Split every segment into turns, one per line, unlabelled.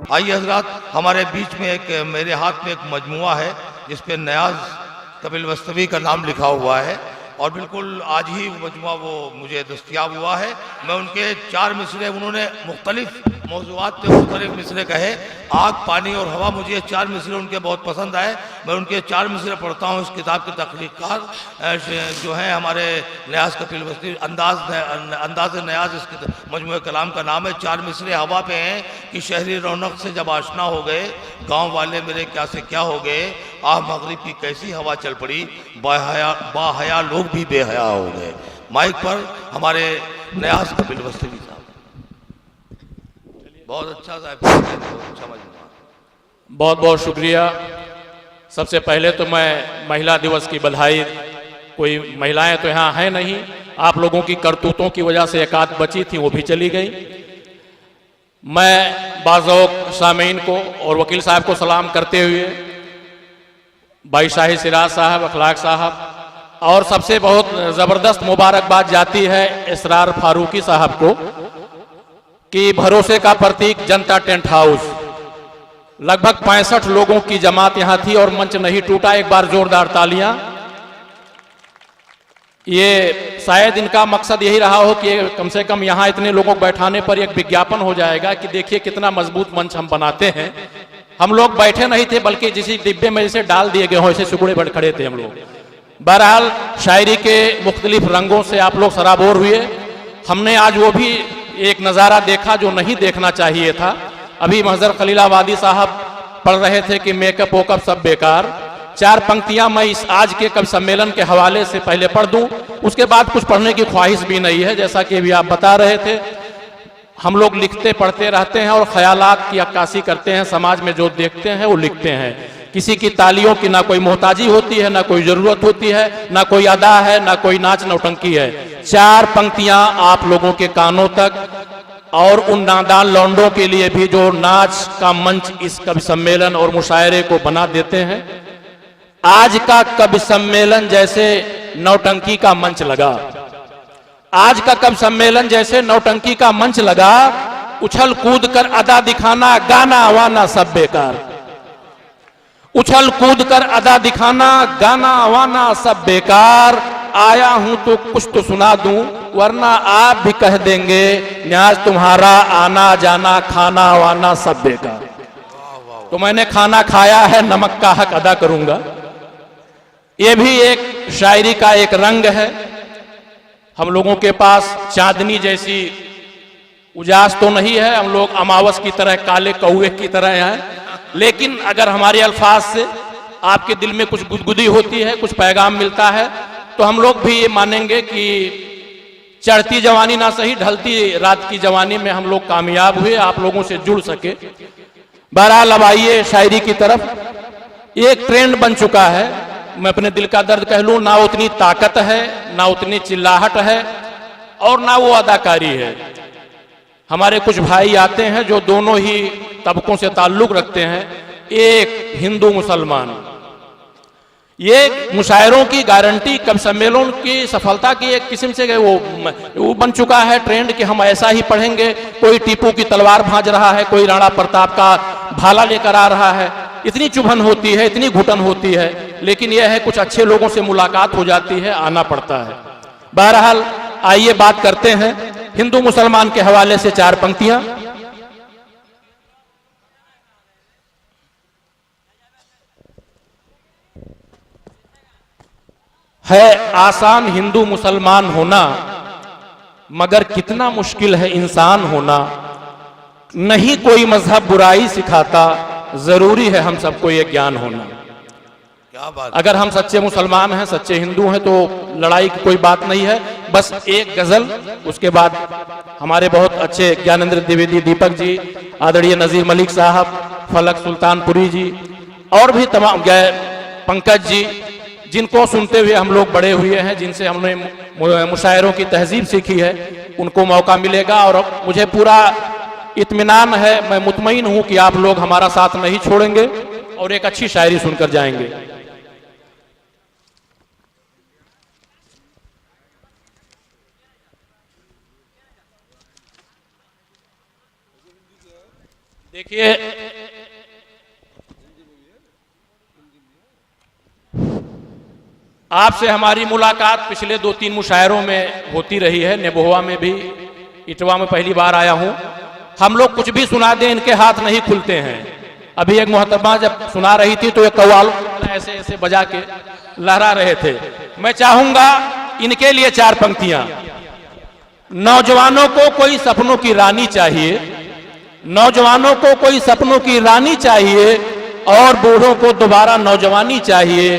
आइए हजरात, हमारे बीच में एक, मेरे हाथ में एक मजमुआ है जिस पे नयाज कपिल वस्तवी का नाम लिखा हुआ है, और बिल्कुल आज ही वो मजमुआ वो मुझे दस्तयाब हुआ है। मैं उनके 4 मिसरे, उन्होंने मुख्तलिफ मौज़ूआत पे मुख्तलिफ मिसरे कहे, आग, पानी और हवा, मुझे ये 4 मिसरे उनके बहुत पसंद आए। मैं उनके 4 मिसरे पढ़ता हूँ। इस किताब के तख्लीक़कार जो हैं हमारे नयाज कपिल वस्तवी, अंदाज़ नयाज इस मजमूए कलाम का नाम है। 4 मिसरे हवा पे हैं कि शहरी रौनक से जब आशना हो गए, गाँव वाले मेरे क्या से क्या हो गए, मगरिब की कैसी हवा चल पड़ी, बाहया लोग भी बेहया हो गए। माइक पर हमारे नयाज कपिल वस्तवी साहब। बहुत अच्छा साहब, बहुत अच्छा मजमुआ।
बहुत बहुत शुक्रिया। सबसे पहले तो मैं महिला दिवस की बधाई, कोई महिलाएं तो यहाँ हैं नहीं, आप लोगों की करतूतों की वजह से एक आध बची थी, वो भी चली गई। मैं बाज़ौक़ सामीन को और वकील साहब को सलाम करते हुए, भाई शाही सिराज साहब, अखलाक साहब, और सबसे बहुत ज़बरदस्त मुबारकबाद जाती है इसरार फारूकी साहब को कि भरोसे का प्रतीक जनता टेंट हाउस, लगभग 65 लोगों की जमात यहां थी और मंच नहीं टूटा। एक बार जोरदार तालियां। ये शायद इनका मकसद यही रहा हो कि कम से कम यहां इतने लोगों को बैठाने पर एक विज्ञापन हो जाएगा कि देखिए कितना मजबूत मंच हम बनाते हैं। हम लोग बैठे नहीं थे, बल्कि जिस डिब्बे में जैसे डाल दिए गए हो ऐसे सुगड़े बढ़ खड़े थे हम लोग। बहरहाल शायरी के मुख्तलिफ रंगों से आप लोग सराबोर हुए। हमने आज वो भी एक नज़ारा देखा जो नहीं देखना चाहिए था। अभी महजर खलीलाबादी साहब पढ़ रहे थे कि मेकअप वोकअप सब बेकार। 4 पंक्तियां मैं इस आज के कवि सम्मेलन के हवाले से पहले पढ़ दूं, उसके बाद कुछ पढ़ने की ख्वाहिश भी नहीं है। जैसा कि अभी आप बता रहे थे, हम लोग लिखते पढ़ते रहते हैं और ख्यालात की अक्कासी करते हैं, समाज में जो देखते हैं वो लिखते हैं। किसी की तालियों की ना कोई मोहताजी होती है, ना कोई ज़रूरत होती है, ना कोई अदा है, ना कोई नाच नौटंकी है। 4 पंक्तियां आप लोगों के कानों तक, और उन नादान लौंडों के लिए भी जो नाच का मंच इस कवि सम्मेलन और मुशायरे को बना देते हैं। आज का कवि सम्मेलन जैसे नौटंकी का मंच लगा, आज का कवि सम्मेलन जैसे नौटंकी का मंच लगा। उछल कूद कर अदा दिखाना, गाना आवाना सब बेकार। उछल कूद कर अदा दिखाना, गाना आवाना सब बेकार। आया हूं तो कुछ तो सुना दूं, वरना आप भी कह देंगे न्याज तुम्हारा आना जाना, खाना वाना सब बेकार। तो मैंने खाना खाया है, नमक का हक अदा करूंगा। ये भी एक शायरी का एक रंग है। हम लोगों के पास चांदनी जैसी उजास तो नहीं है, हम लोग अमावस की तरह, काले कौवे की तरह हैं। लेकिन अगर हमारे अल्फाज से आपके दिल में कुछ गुदगुदी होती है, कुछ पैगाम मिलता है, तो हम लोग भी ये मानेंगे कि चढ़ती जवानी ना सही, ढलती रात की जवानी में हम लोग कामयाब हुए, आप लोगों से जुड़ सके। बहरहाल अब आइए शायरी की तरफ। एक ट्रेंड बन चुका है, मैं अपने दिल का दर्द कह लूं, ना उतनी ताकत है, ना उतनी चिल्लाहट है, और ना वो अदाकारी है। हमारे कुछ भाई आते हैं जो दोनों ही तबकों से ताल्लुक रखते हैं, एक हिंदू मुसलमान। ये मुशायरों की गारंटी, कवि सम्मेलन की सफलता की एक किस्म से वो बन चुका है ट्रेंड कि हम ऐसा ही पढ़ेंगे। कोई टीपू की तलवार भांज रहा है, कोई राणा प्रताप का भाला लेकर आ रहा है। इतनी चुभन होती है, इतनी घुटन होती है, लेकिन यह है कुछ अच्छे लोगों से मुलाकात हो जाती है, आना पड़ता है। बहरहाल आइए बात करते हैं हिंदू मुसलमान के हवाले से 4 पंक्तियां। है आसान हिंदू मुसलमान होना, मगर कितना मुश्किल है इंसान होना। नहीं कोई मजहब बुराई सिखाता, जरूरी है हम सबको ये ज्ञान होना।
क्या बात।
अगर हम सच्चे मुसलमान हैं, सच्चे हिंदू हैं, तो लड़ाई की कोई बात नहीं है। बस एक गजल, उसके बाद हमारे बहुत अच्छे ज्ञानेंद्र द्विवेदी दीपक जी, आदरणीय नजीर मलिक साहब, फलक सुल्तानपुरी जी, और भी तमाम पंकज जी, जिनको सुनते हुए हम लोग बड़े हुए हैं, जिनसे हमने मुशायरों की तहजीब सीखी है, उनको मौका मिलेगा। और मुझे पूरा इत्मीनान है, मैं मुतमईन हूं कि आप लोग हमारा साथ नहीं छोड़ेंगे और एक अच्छी शायरी सुनकर जाएंगे। देखिए, आपसे हमारी मुलाकात पिछले 2-3 मुशायरों में होती रही है। नेबोवा में भी, इटवा में पहली बार आया हूं। हम लोग कुछ भी सुना दें, इनके हाथ नहीं खुलते हैं। अभी एक मोहतरमा जब सुना रही थी तो एक कव्वाल ऐसे ऐसे बजा के लहरा रहे थे। मैं चाहूंगा इनके लिए 4 पंक्तियां। नौजवानों को कोई सपनों की रानी चाहिए, नौजवानों को कोई सपनों की रानी चाहिए, और बूढ़ों को दोबारा नौजवानी चाहिए,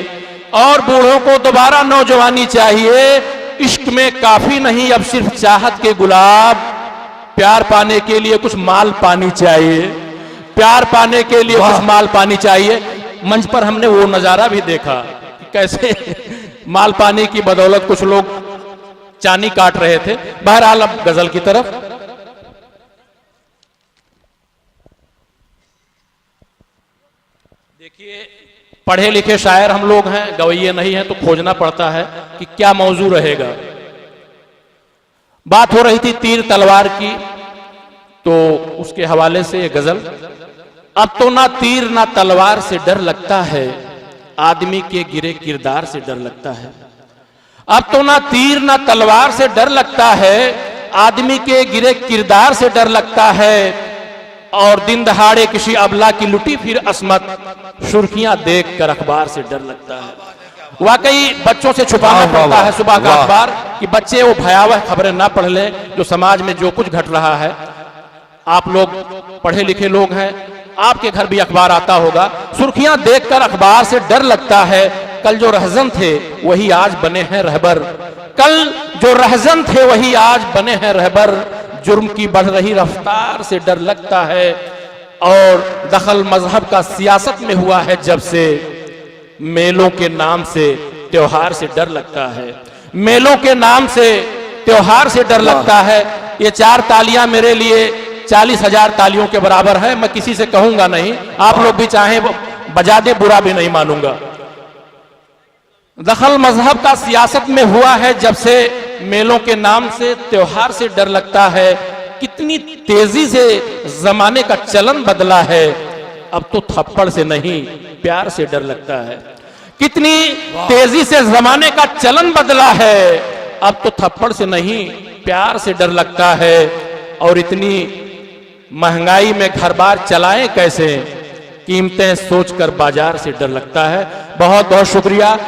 और बूढ़ों को दोबारा नौजवानी चाहिए। इश्क में काफी नहीं अब सिर्फ चाहत के गुलाब, प्यार पाने के लिए कुछ माल पानी चाहिए, प्यार पाने के लिए कुछ माल पानी चाहिए। मंच पर हमने वो नजारा भी देखा कि कैसे माल पानी की बदौलत कुछ लोग चानी काट रहे थे। बहरहाल अब गजल की तरफ। देखिए, पढ़े लिखे शायर हम लोग हैं, गवैये नहीं हैं, तो खोजना पड़ता है कि क्या मौजू रहेगा। बात हो रही थी तीर तलवार की, तो उसके हवाले से ये गजल। अब तो ना तीर ना तलवार से डर लगता है, आदमी के गिरे किरदार से डर लगता है। अब तो ना तीर ना तलवार से डर लगता है, आदमी के गिरे किरदार से डर लगता है। और दिन दहाड़े किसी अबला की लुटी फिर अस्मत, सुर्खियां देख कर अखबार से डर लगता है। वाकई बच्चों से छुपाना पड़ता है सुबह का अखबार, कि बच्चे वो भयावह खबरें ना पढ़ ले जो समाज में जो कुछ घट रहा है। आप लोग पढ़े लिखे लोग हैं, आपके घर भी अखबार आता होगा। सुर्खियां देखकर अखबार से डर लगता है, कल जो रहजन थे वही आज बने हैं रहबर, कल जो रहजन थे वही आज बने हैं रहबर। जुर्म की बढ़ रही रफ्तार से डर लगता है, और दखल मजहब का सियासत में हुआ है जब से, मेलों के नाम से त्योहार से डर लगता है, मेलों के नाम से त्योहार से डर लगता है। ये 4 तालियां मेरे लिए 40,000 तालियों के बराबर है। मैं किसी से कहूंगा नहीं, आप लोग भी चाहें बजा दे, बुरा भी नहीं मानूंगा। दखल मजहब का सियासत में हुआ है जब से, मेलों के नाम से त्योहार से डर लगता है। कितनी तेजी से जमाने का चलन बदला है, अब तो थप्पड़ से नहीं प्यार से डर लगता है। कितनी तेजी से जमाने का चलन बदला है, अब तो थप्पड़ से नहीं प्यार से डर लगता है। और इतनी महंगाई में घर बार चलाएं कैसे, कीमतें सोचकर बाजार से डर लगता है। बहुत बहुत शुक्रिया।